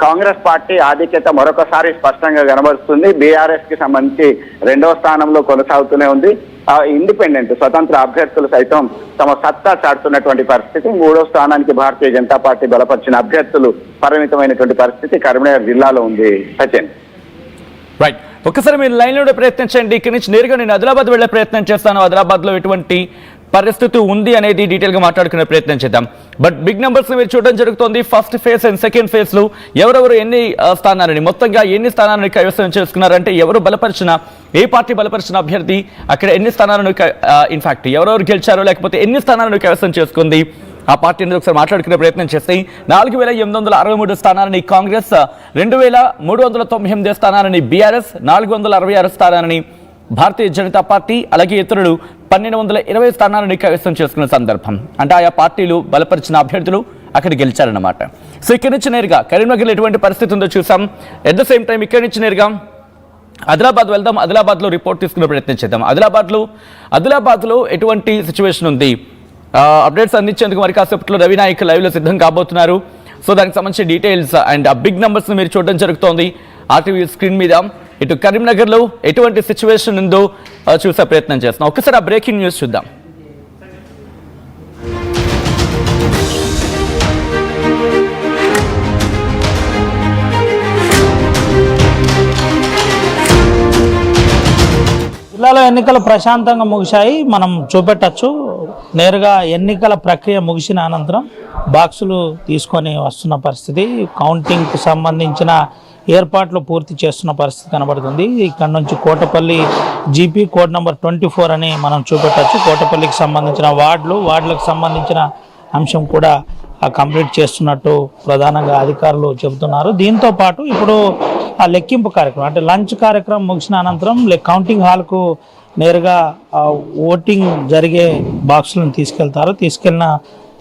Congress party ఆధిక్యత మరొకసారి స్పష్టంగా కనబడుతుంది. బీఆర్ఎస్ కి సంబంధించి 2వ స్థానంలో కొనసాగుతూనే ఉంది. ఇండిపెండెంట్ స్వతంత్ర అభ్యర్థులు సైతం తమ సత్తా చాటుతున్నటువంటి పరిస్థితి. 3వ స్థానానికి భారతీయ జనతా పార్టీ బలపరిచిన అభ్యర్థులు పరిమితమైనటువంటి పరిస్థితి కరీంనగర్ జిల్లాలో ఉంది. సచిన్ రైట్, ఒకసారి మీరు లైన్లో ప్రయత్నించండి. ఇక్కడి నుంచి నేరుగా నేను ఆదిలాబాద్ వెళ్లే ప్రయత్నం చేస్తాను. ఆదిలాబాద్లో ఎటువంటి పరిస్థితి ఉంది అనేది డీటెయిల్గా మాట్లాడుకునే ప్రయత్నం చేద్దాం. బట్ బిగ్ నెంబర్స్ మీరు చూడడం జరుగుతుంది. ఫస్ట్ ఫేజ్ అండ్ సెకండ్ ఫేజ్లో ఎవరెవరు ఎన్ని స్థానాలని మొత్తంగా ఎన్ని స్థానాలను కైవసం చేసుకున్నారంటే ఎవరు బలపరిచిన ఏ పార్టీ బలపరిచిన అభ్యర్థి అక్కడ ఎన్ని స్థానాలను ఇన్ఫాక్ట్ ఎవరెవరు గెలిచారో లేకపోతే ఎన్ని స్థానాలను కైవసం చేసుకుంది ఆ పార్టీ అనేది ఒకసారి మాట్లాడుకునే ప్రయత్నం చేస్తే 4863 స్థానాలని కాంగ్రెస్, 2398 స్థానాలని బీఆర్ఎస్, 466 స్థానాలని భారతీయ జనతా పార్టీ, అలాగే ఇతరులు 1220 స్థానాలను కైవసం చేసుకున్న సందర్భం. అంటే ఆయా పార్టీలు బలపరిచిన అభ్యర్థులు అక్కడ గెలిచారన్నమాట. సో ఇక్కడి నుంచి నేరుగా కరీంనగర్లో ఎటువంటి పరిస్థితి ఉందో చూసాం. ఎట్ ద సేమ్ టైం ఇక్కడి నుంచి నేరుగా ఆదిలాబాద్ వెళ్దాం. ఆదిలాబాద్లో రిపోర్ట్ తీసుకునే ప్రయత్నం చేద్దాం. ఆదిలాబాద్లో ఎటువంటి సిచ్యువేషన్ ఉంది, అప్డేట్స్ అందించేందుకు మరి కాసేపట్లో రవినాయక్ లైవ్లో సిద్ధం కాబోతున్నారు. సో దానికి సంబంధించిన డీటెయిల్స్ అండ్ ఆ బిగ్ నెంబర్స్ మీరు చూడడం జరుగుతోంది ఆర్టీవీ స్క్రీన్ మీద. ఇటు కరీంనగర్లో ఎటువంటి సిచ్యువేషన్ ఉందో చూసే ప్రయత్నం చేస్తున్నాం. ఒకసారి ఆ బ్రేకింగ్ న్యూస్ చూద్దాం. జిల్లాలో ఎన్నికలు ప్రశాంతంగా ముగిశాయి. మనం చూపెట్టచ్చు. నేరుగా ఎన్నికల ప్రక్రియ ముగిసిన అనంతరం బాక్సులు తీసుకొని వస్తున్న పరిస్థితి, కౌంటింగ్కు సంబంధించిన ఏర్పాట్లు పూర్తి చేస్తున్న పరిస్థితి కనబడుతుంది. ఇక్కడ నుంచి కోటపల్లి జీపీ కోడ్ నెంబర్ 24 అని మనం చూపెట్టచ్చు. కోటపల్లికి సంబంధించిన వార్డులకు సంబంధించిన అంశం కూడా కంప్లీట్ చేస్తున్నట్టు ప్రధానంగా అధికారులు చెబుతున్నారు. దీంతో పాటు ఇప్పుడు ఆ లెక్కింపు కార్యక్రమం అంటే లంచ్ కార్యక్రమం ముగిసిన అనంతరం కౌంటింగ్ హాల్కు నేరుగా ఓటింగ్ జరిగే బాక్సులను తీసుకెళ్ళిన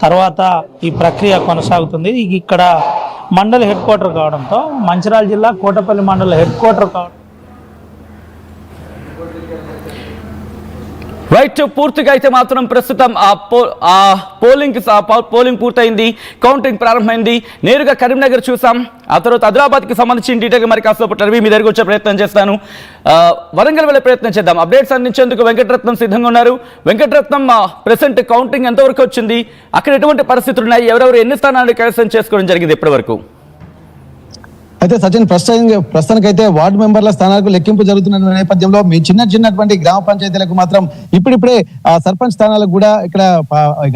తర్వాత ఈ ప్రక్రియ కొనసాగుతుంది. ఇక్కడ మండల హెడ్ క్వార్టర్ కావడంతో మంచిర్యాల జిల్లా కోటపల్లి మండల హెడ్ క్వార్టర్ కావడం రైట్. పూర్తిగా అయితే మాత్రం ప్రస్తుతం పోలింగ్ పూర్తయింది, కౌంటింగ్ ప్రారంభమైంది. నేరుగా కరీంనగర్ చూసాం. ఆ తర్వాత ఆదిలాబాద్కి సంబంధించిన డీటెయిల్గా మరి కాసేపటి రవి మీ దగ్గరికి వచ్చే ప్రయత్నం చేస్తాను. వరంగల్ వెళ్ళే ప్రయత్నం చేద్దాం. అప్డేట్స్ అందించేందుకు వెంకటరత్నం సిద్ధంగా ఉన్నారు. వెంకటరత్నం, ప్రెసెంట్ కౌంటింగ్ ఎంతవరకు వచ్చింది, అక్కడ ఎటువంటి పరిస్థితులు ఉన్నాయి, ఎవరెవరు ఎన్ని స్థానాలు కైవసం చేసుకోవడం జరిగింది ఇప్పటి వరకు? అయితే సచిన్, ప్రస్తుతానికైతే వార్డు మెంబర్ల స్థానాలకు లెక్కింపు జరుగుతున్న నేపథ్యంలో మీ చిన్నటువంటి గ్రామ పంచాయతీలకు మాత్రం ఇప్పుడిప్పుడే సర్పంచ్ స్థానాలకు కూడా ఇక్కడ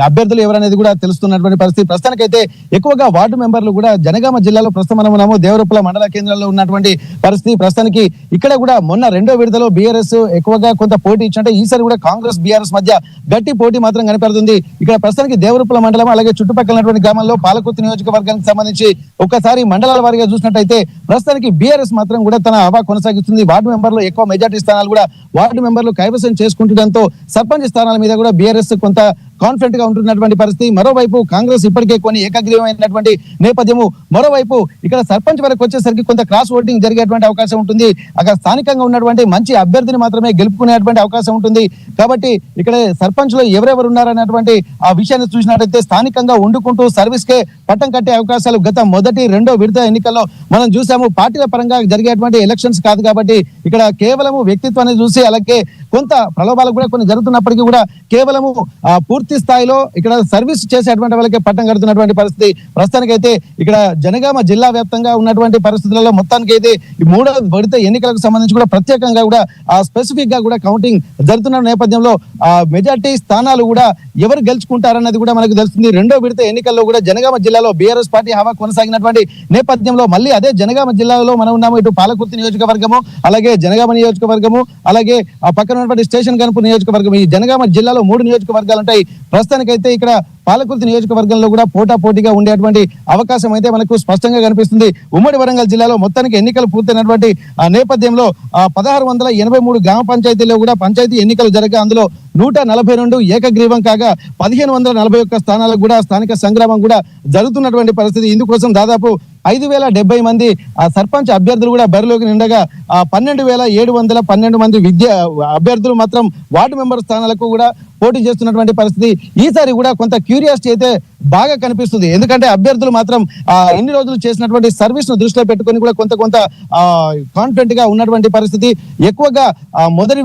అభ్యర్థులు ఎవరనేది కూడా తెలుస్తున్నటువంటి పరిస్థితి. ప్రస్తుతానికైతే ఎక్కువగా వార్డు మెంబర్లు కూడా జనగామ జిల్లాలో ప్రస్తుతం మనము దేవరూపల మండల కేంద్రంలో ఉన్నటువంటి పరిస్థితి. ప్రస్తుతానికి ఇక్కడ కూడా మొన్న 2వ విడతలో బీఆర్ఎస్ ఎక్కువగా కొంత పోటీ ఇచ్చినట్టే ఈసారి కూడా కాంగ్రెస్ బీఆర్ఎస్ మధ్య గట్టి పోటీ మాత్రం కనపడుతుంది. ఇక్కడ ప్రస్తుతానికి దేవరూపల మండలం అలాగే చుట్టుపక్కల గ్రామాల్లో పాలకుర్తి నియోజకవర్గానికి సంబంధించి ఒక్కసారి మండలాల వారీగా చూసినట్టయితే ప్రస్తుతానికి బీఆర్ఎస్ మాత్రం కూడా తన హవా కొనసాగిస్తుంది. వార్డు మెంబర్లు ఎక్కువ మెజార్టీ స్థానాలు కూడా వార్డు మెంబర్లు కైవసం చేసుకుంటుండటంతో సర్పంచ్ స్థానాల మీద కూడా బీఆర్ఎస్ కొంత కాన్ఫిడెంట్ గా ఉంటున్నటువంటి పరిస్థితి. మరోవైపు కాంగ్రెస్ ఇప్పటికే కొన్ని ఏకగ్రీవమైనటువంటి నేపథ్యము. మరోవైపు ఇక్కడ సర్పంచ్ వరకు వచ్చేసరికి కొంత క్రాస్ ఓటింగ్ జరిగేటువంటి అవకాశం ఉంటుంది. అక్కడ స్థానికంగా ఉన్నటువంటి మంచి అభ్యర్థిని మాత్రమే గెలుపుకునేటువంటి అవకాశం ఉంటుంది. కాబట్టి ఇక్కడ సర్పంచ్ లో ఎవరెవరు ఉన్నారనేటువంటి ఆ విషయాన్ని చూసినట్లయితే స్థానికంగా వండుకుంటూ సర్వీస్ కే పట్టం కట్టే అవకాశాలు గత మొదటి 2వ విడత ఎన్నికల్లో మనం చూసాము. పార్టీల పరంగా జరిగేటువంటి ఎలక్షన్స్ కాదు కాబట్టి ఇక్కడ కేవలము వ్యక్తిత్వాన్ని చూసి అలాగే కొంత ప్రలోభాలు కూడా కొన్ని జరుగుతున్నప్పటికీ కూడా కేవలము పూర్తి స్థాయిలో ఇక్కడ సర్వీస్ చేసేటువంటి వాళ్ళకి పట్టం కడుతున్నటువంటి పరిస్థితి. ప్రస్తుతానికైతే ఇక్కడ జనగామ జిల్లా వ్యాప్తంగా ఉన్నటువంటి పరిస్థితులలో మొత్తానికి అయితే ఈ 3వ విడత ఎన్నికలకు సంబంధించి కూడా ప్రత్యేకంగా కూడా స్పెసిఫిక్ గా కూడా కౌంటింగ్ జరుగుతున్న నేపథ్యంలో మెజార్టీ స్థానాలు కూడా ఎవరు గెలుచుకుంటారన్నది కూడా మనకు తెలుస్తుంది. 2వ విడత ఎన్నికల్లో కూడా జనగామ జిల్లాలో బీఆర్ఎస్ పార్టీ హవా కొనసాగినటువంటి నేపథ్యంలో మళ్ళీ అదే జనగామ జిల్లాలో మనం ఉన్నాము. ఇటు పాలకుర్తి నియోజకవర్గము అలాగే జనగామ నియోజకవర్గము అలాగే ఆ పక్కన ఉన్నటువంటి స్టేషన్ గన్పూర్ నియోజకవర్గం, ఈ జనగామ జిల్లాలో 3 నియోజకవర్గాలు ఉంటాయి. ప్రస్తుతానికైతే ఇక్కడ పాలకుర్తి నియోజకవర్గంలో కూడా పోటాపోటీగా ఉండేటువంటి అవకాశం అయితే మనకు స్పష్టంగా కనిపిస్తుంది. ఉమ్మడి వరంగల్ జిల్లాలో మొత్తానికి ఎన్నికలు పూర్తయినటువంటి నేపథ్యంలో 1683 గ్రామ పంచాయతీల్లో కూడా పంచాయతీ ఎన్నికలు జరగా అందులో 142 ఏకగ్రీవం కాగా 1541 స్థానాలకు కూడా స్థానిక సంగ్రామం కూడా జరుగుతున్నటువంటి పరిస్థితి. ఇందుకోసం దాదాపు 5070 మంది సర్పంచ్ అభ్యర్థులు కూడా బరిలోకి నిండగా 12712 మంది అభ్యర్థులు మాత్రం వార్డు మెంబర్ స్థానాలకు కూడా పోటీ చేస్తున్నటువంటి పరిస్థితి. ఈసారి కూడా కొంత క్యూ క్యూరియాసిటీ అయితే బాగా కనిపిస్తుంది. ఎందుకంటే అభ్యర్థులు మాత్రం ఇన్ని రోజులు చేసినటువంటి సర్వీస్ ను దృష్టిలో పెట్టుకొని కూడా కొంత కాన్ఫిడెంట్ గా ఉన్నటువంటి పరిస్థితి. ఎక్కువగా మొదటి